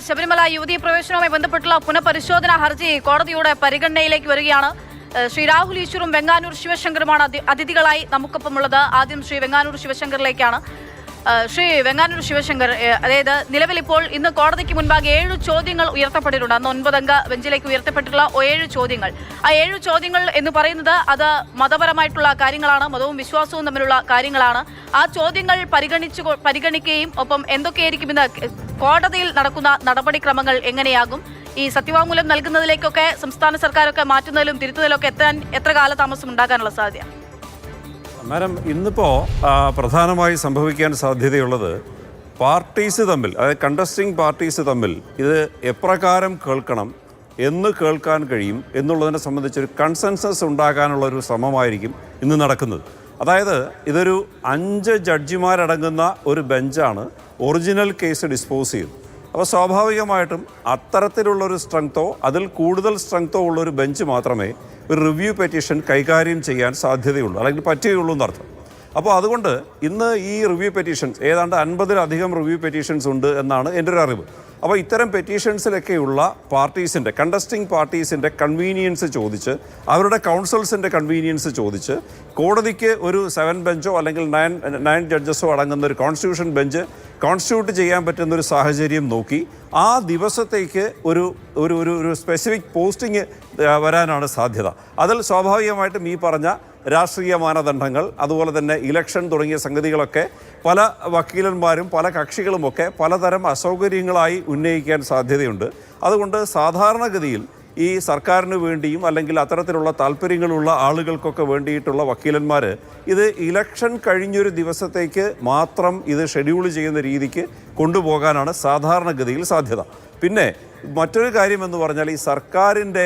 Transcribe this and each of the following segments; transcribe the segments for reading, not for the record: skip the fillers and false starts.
ശബരിമല യുവതീ പ്രവേശനവുമായി ബന്ധപ്പെട്ടുള്ള പുനഃപരിശോധനാ ഹർജി കോടതിയുടെ പരിഗണനയിലേക്ക് വരികയാണ്. ശ്രീ രാഹുൽ ഈശ്വറും വെങ്ങാനൂർ ശിവശങ്കറുമാണ് അതിഥികളായി നമുക്കൊപ്പമുള്ളത്. ആദ്യം ശ്രീ വെങ്ങാനൂർ ശിവശങ്കറിലേക്കാണ്. ശ്രീ വെങ്ങാനൂർ ശിവശങ്കർ, അതായത് നിലവിൽ ഇപ്പോൾ ഇന്ന് കോടതിക്ക് മുൻപാകെ 7 ചോദ്യങ്ങൾ ഉയർത്തപ്പെട്ടിട്ടുണ്ട്. അന്ന് 9 അംഗ ബെഞ്ചിലേക്ക് ഉയർത്തപ്പെട്ടിട്ടുള്ള 7 ചോദ്യങ്ങൾ. ആ 7 ചോദ്യങ്ങൾ എന്ന് പറയുന്നത് അത് മതപരമായിട്ടുള്ള കാര്യങ്ങളാണ്, മതവും വിശ്വാസവും തമ്മിലുള്ള കാര്യങ്ങളാണ്. ആ ചോദ്യങ്ങൾ പരിഗണിക്കുകയും ഒപ്പം എന്തൊക്കെയായിരിക്കും ഇന്ന് കോടതിയിൽ നടക്കുന്ന നടപടിക്രമങ്ങൾ എങ്ങനെയാകും, ഈ സത്യവാങ്മൂലം നൽകുന്നതിലേക്കൊക്കെ സംസ്ഥാന സർക്കാരൊക്കെ മാറ്റുന്നതിലും തിരുത്തുന്നതിലൊക്കെ എത്ര കാലതാമസം ഉണ്ടാകാനുള്ള സാധ്യത? മാഡം, ഇന്നിപ്പോൾ പ്രധാനമായി സംഭവിക്കാൻ സാധ്യതയുള്ളത് പാർട്ടീസ് തമ്മിൽ, അതായത് കണ്ടസ്റ്റിംഗ് പാർട്ടീസ് തമ്മിൽ ഇത് എപ്രകാരം കേൾക്കണം, എന്ന് കേൾക്കാൻ കഴിയും എന്നുള്ളതിനെ സംബന്ധിച്ചൊരു കൺസെൻസസ് ഉണ്ടാകാനുള്ളൊരു ശ്രമമായിരിക്കും ഇന്ന് നടക്കുന്നത്. അതായത് ഇതൊരു 5 ജഡ്ജിമാരടങ്ങുന്ന ഒരു ബെഞ്ചാണ് ഒറിജിനൽ കേസ് ഡിസ്പോസ് ചെയ്തത്. അപ്പോൾ സ്വാഭാവികമായിട്ടും അത്തരത്തിലുള്ളൊരു സ്ട്രെങ്തോ അതിൽ കൂടുതൽ സ്ട്രെങ്തോ ഉള്ളൊരു ബെഞ്ച് മാത്രമേ ഒരു റിവ്യൂ പെറ്റീഷൻ കൈകാര്യം ചെയ്യാൻ സാധ്യതയുള്ളൂ, അല്ലെങ്കിൽ പറ്റുകയുള്ളൂ എന്നർത്ഥം. അപ്പോൾ അതുകൊണ്ട് ഇന്ന് ഈ റിവ്യൂ പെറ്റീഷൻസ് ഏതാണ്ട് 50-ലധികം റിവ്യൂ പെറ്റീഷൻസ് ഉണ്ട് എന്നാണ് എൻ്റെ ഒരു അറിവ്. അപ്പോൾ ഇത്തരം പെറ്റീഷൻസിലൊക്കെയുള്ള പാർട്ടീസിൻ്റെ, കണ്ടസ്റ്റിംഗ് പാർട്ടീസിൻ്റെ കൺവീനിയൻസ് ചോദിച്ച്, അവരുടെ കൗൺസിൽസിൻ്റെ കൺവീനിയൻസ് ചോദിച്ച് കോടതിക്ക് ഒരു 7 ബെഞ്ചോ അല്ലെങ്കിൽ 9 ജഡ്ജസോ അടങ്ങുന്ന ഒരു കോൺസ്റ്റിറ്റ്യൂഷൻ ബെഞ്ച് കോൺസ്റ്റിറ്റ്യൂട്ട് ചെയ്യാൻ പറ്റുന്നൊരു സാഹചര്യം നോക്കി ആ ദിവസത്തേക്ക് ഒരു സ്പെസിഫിക് പോസ്റ്റിംഗ് വരാനാണ് സാധ്യത. അതിൽ സ്വാഭാവികമായിട്ടും ഈ പറഞ്ഞ രാഷ്ട്രീയ മാനദണ്ഡങ്ങൾ, അതുപോലെ തന്നെ ഇലക്ഷൻ തുടങ്ങിയ സംഗതികളൊക്കെ പല വക്കീലന്മാരും പല കക്ഷികളുമൊക്കെ പലതരം അസൗകര്യങ്ങളായി ഉന്നയിക്കാൻ സാധ്യതയുണ്ട്. അതുകൊണ്ട് സാധാരണഗതിയിൽ ഈ സർക്കാരിന് വേണ്ടിയും അല്ലെങ്കിൽ അത്തരത്തിലുള്ള താല്പര്യങ്ങളുള്ള ആളുകൾക്കൊക്കെ വേണ്ടിയിട്ടുള്ള വക്കീലന്മാർ ഇത് ഇലക്ഷൻ കഴിഞ്ഞൊരു ദിവസത്തേക്ക് മാത്രം ഇത് ഷെഡ്യൂൾ ചെയ്യുന്ന രീതിക്ക് കൊണ്ടുപോകാനാണ് സാധാരണഗതിയിൽ സാധ്യത. പിന്നെ മറ്റൊരു കാര്യം എന്ന് പറഞ്ഞാൽ ഈ സർക്കാരിൻ്റെ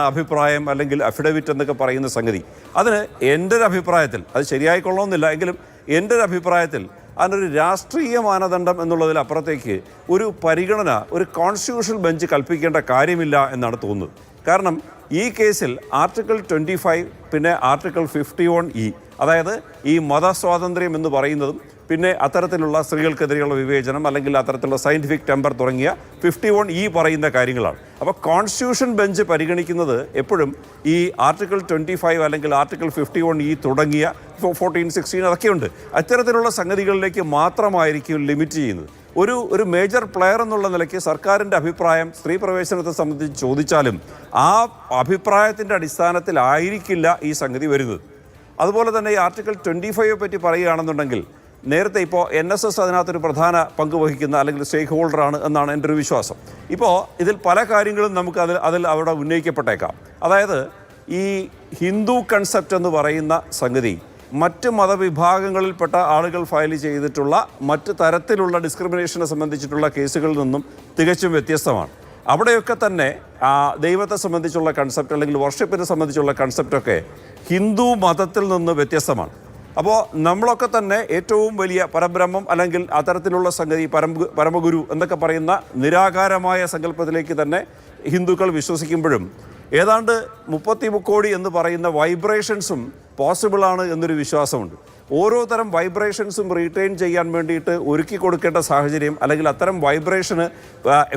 അഭിപ്രായം അല്ലെങ്കിൽ അഫിഡവിറ്റ് എന്നൊക്കെ പറയുന്ന സംഗതി, അതിന് എൻ്റെ ഒരു അഭിപ്രായത്തിൽ അത് ശരിയായിക്കൊള്ളണമെന്നില്ല, എങ്കിലും എൻ്റെ ഒരു അഭിപ്രായത്തിൽ അതിനൊരു രാഷ്ട്രീയ മാനദണ്ഡം എന്നുള്ളതിലപ്പുറത്തേക്ക് ഒരു പരിഗണന ഒരു കോൺസ്റ്റിറ്റ്യൂഷണൽ ബെഞ്ച് കൽപ്പിക്കേണ്ട കാര്യമില്ല എന്നാണ് തോന്നുന്നത്. കാരണം ഈ കേസിൽ ആർട്ടിക്കിൾ 25 പിന്നെ ആർട്ടിക്കിൾ 51E, അതായത് ഈ മതസ്വാതന്ത്ര്യം എന്ന് പറയുന്നതും പിന്നെ അത്തരത്തിലുള്ള സ്ത്രീകൾക്കെതിരെയുള്ള വിവേചനം അല്ലെങ്കിൽ അത്തരത്തിലുള്ള സയൻറ്റിഫിക് ടെമ്പർ തുടങ്ങിയ 51E പറയുന്ന കാര്യങ്ങളാണ്. അപ്പോൾ കോൺസ്റ്റിറ്റ്യൂഷൻ ബെഞ്ച് പരിഗണിക്കുന്നത് എപ്പോഴും ഈ ആർട്ടിക്കിൾ 25 അല്ലെങ്കിൽ ആർട്ടിക്കിൾ 51E തുടങ്ങിയ 14, 16 അതൊക്കെയുണ്ട്. അത്തരത്തിലുള്ള സംഗതികളിലേക്ക് മാത്രമായിരിക്കും ലിമിറ്റ് ചെയ്യുന്നത്. ഒരു മേജർ പ്ലെയർ എന്നുള്ള നിലയ്ക്ക് സർക്കാരിൻ്റെ അഭിപ്രായം സ്ത്രീ പ്രവേശനത്തെ സംബന്ധിച്ച് ചോദിച്ചാലും ആ അഭിപ്രായത്തിൻ്റെ അടിസ്ഥാനത്തിലായിരിക്കില്ല ഈ സംഗതി വരുന്നത്. അതുപോലെ തന്നെ ഈ ആർട്ടിക്കിൾ 25 പറ്റി പറയുകയാണെന്നുണ്ടെങ്കിൽ നേരത്തെ ഇപ്പോൾ NSS അതിനകത്തൊരു പ്രധാന പങ്ക് വഹിക്കുന്ന അല്ലെങ്കിൽ സ്റ്റേക്ക് ഹോൾഡറാണ് എന്നാണ് എൻ്റെ ഒരു വിശ്വാസം. ഇപ്പോൾ ഇതിൽ പല കാര്യങ്ങളും നമുക്ക് അതിൽ അവിടെ ഉന്നയിക്കപ്പെട്ടേക്കാം. അതായത് ഈ ഹിന്ദു കൺസെപ്റ്റ് എന്ന് പറയുന്ന സംഗതി മറ്റ് മതവിഭാഗങ്ങളിൽപ്പെട്ട ആളുകൾ ഫയൽ ചെയ്തിട്ടുള്ള മറ്റ് തരത്തിലുള്ള ഡിസ്ക്രിമിനേഷനെ സംബന്ധിച്ചിട്ടുള്ള കേസുകളിൽ നിന്നും തികച്ചും വ്യത്യസ്തമാണ്. അവിടെയൊക്കെ തന്നെ ദൈവത്തെ സംബന്ധിച്ചുള്ള കൺസെപ്റ്റ് അല്ലെങ്കിൽ വർഷിപ്പിനെ സംബന്ധിച്ചുള്ള കൺസെപ്റ്റൊക്കെ ഹിന്ദു മതത്തിൽ നിന്ന് വ്യത്യസ്തമാണ്. അപ്പോൾ നമ്മളൊക്കെ തന്നെ ഏറ്റവും വലിയ പരബ്രഹ്മം അല്ലെങ്കിൽ അത്തരത്തിലുള്ള സംഗതി പരമഗുരു എന്നൊക്കെ പറയുന്ന നിരാകാരമായ സങ്കല്പത്തിലേക്ക് തന്നെ ഹിന്ദുക്കൾ വിശ്വസിക്കുമ്പോഴും ഏതാണ്ട് 30 കോടി എന്ന് പറയുന്ന വൈബ്രേഷൻസും പോസിബിളാണ് എന്നൊരു വിശ്വാസമുണ്ട്. ഓരോ തരം വൈബ്രേഷൻസും റീറ്റെയിൻ ചെയ്യാൻ വേണ്ടിയിട്ട് ഒരുക്കി കൊടുക്കേണ്ട സാഹചര്യം അല്ലെങ്കിൽ അത്തരം വൈബ്രേഷന്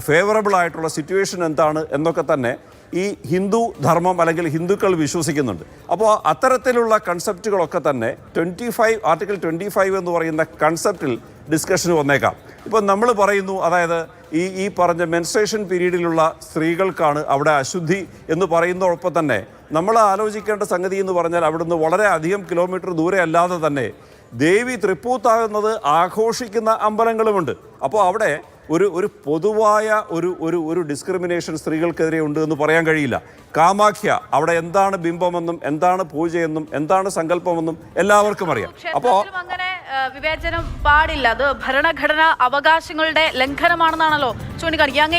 ഫേവറബിൾ ആയിട്ടുള്ള സിറ്റുവേഷൻ എന്താണ് എന്നൊക്കെ തന്നെ ഈ ഹിന്ദു ധർമ്മം അല്ലെങ്കിൽ ഹിന്ദുക്കൾ വിശ്വസിക്കുന്നുണ്ട്. അപ്പോൾ അത്തരത്തിലുള്ള കൺസെപ്റ്റുകളൊക്കെ തന്നെ ആർട്ടിക്കിൾ 25 എന്ന് പറയുന്ന കൺസെപ്റ്റിൽ ഡിസ്കഷന് വന്നേക്കാം. ഇപ്പോൾ നമ്മൾ പറയുന്നു, അതായത് ഈ പറഞ്ഞ മെൻസ്ട്രേഷൻ പീരീഡിലുള്ള സ്ത്രീകൾക്കാണ് അവിടെ അശുദ്ധി എന്ന് പറയുന്നതോടൊപ്പം തന്നെ നമ്മൾ ആലോചിക്കേണ്ട സംഗതി എന്ന് പറഞ്ഞാൽ അവിടുന്ന് വളരെ അധികം കിലോമീറ്റർ ദൂരെ അല്ലാതെ തന്നെ ദേവി തൃപ്പൂത്താകുന്നത് ആഘോഷിക്കുന്ന അമ്പലങ്ങളുമുണ്ട്. അപ്പോൾ അവിടെ ഒരു പൊതുവായ ഒരു ഡിസ്ക്രിമിനേഷൻ സ്ത്രീകൾക്കെതിരെ ഉണ്ട് എന്ന് പറയാൻ കഴിയില്ല. കാമാഖ്യ, അവിടെ എന്താണ് ബിംബമെന്നും എന്താണ് പൂജയെന്നും എന്താണ് സങ്കല്പമെന്നും എല്ലാവർക്കും അറിയാം. അപ്പോൾ അങ്ങനെ വിവേചനം പാടില്ല, അത് ഭരണഘടനാ അവകാശങ്ങളുടെ ലംഘനമാണെന്നാണല്ലോ ചൂണ്ടിക്കാണിക്കുക.